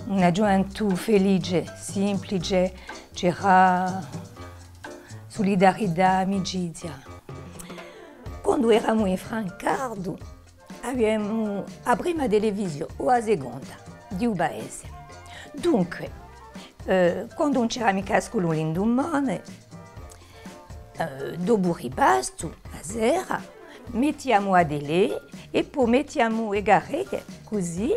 una gioventù felice, semplice, c'era solidarietà, amicizia. Quando eravamo in Francardo, abbiamo la prima televisione o la seconda di Ubaese. Dunque, quando non c'era mica scuola l'indomani, dopo ripasto, a sera, mettiamo a tele e poi mettiamo le garette così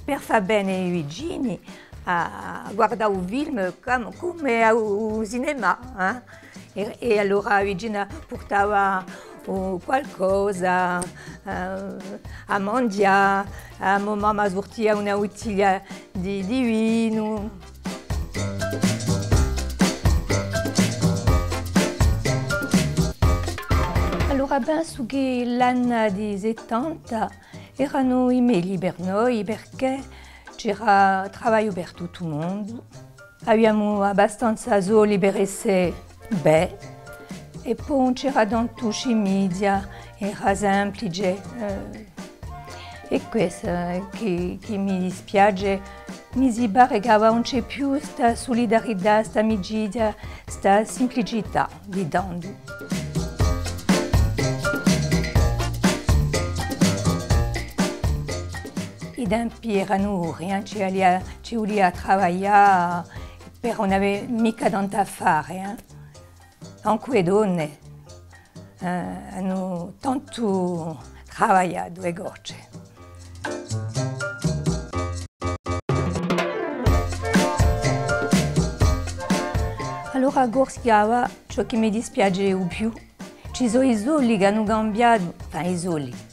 per far bene i vicini a guardare un film come al cinema. E allora la vicina portava qualcosa a mangiare, a mamma sortia una bottiglia di vino. Allora penso che l'anno di 70 erano i meglio per noi perché c'era lavoro per tutto il mondo, abbiamo abbastanza soldi per essere bene e poi non c'era tanto sui media, era semplice. E questo che mi dispiace, mi si pare che non c'è più questa solidarietà, questa amicizia, questa semplicità di tanto. I tempi erano duri, ci voleva lavorare, però non aveva mica tanto da fare. Anche le donne hanno tanto lavorato e gocce. Allora Gorskiava, ciò che mi dispiace di più, ci sono i soli che hanno cambiato, i soli.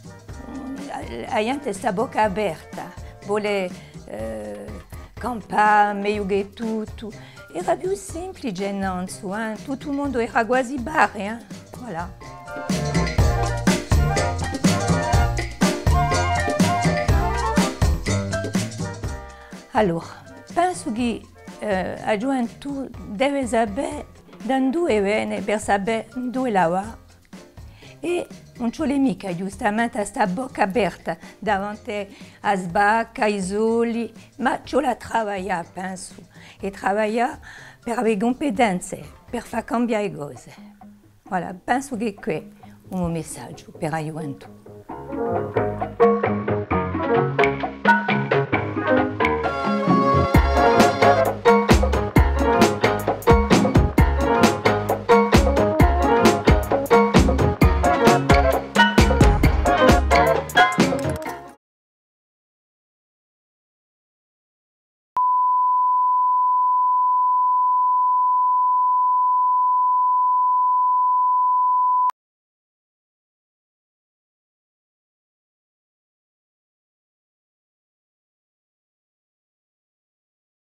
La gente sta a bocca aperta, vuole campare meglio che tutto. Era più semplice innanzi, tutto il mondo era quasi bar. Voilà. Allora, penso che la gioventù deve sapere da dove viene per sapere dove lavorare. E non c'è mica giustamente questa bocca aperta davanti a sbacca, ai soli, ma c'è da lavorare, penso, e lavorare per avere competenze, per far cambiare le cose. Voilà, penso che questo è un messaggio per la gioventù.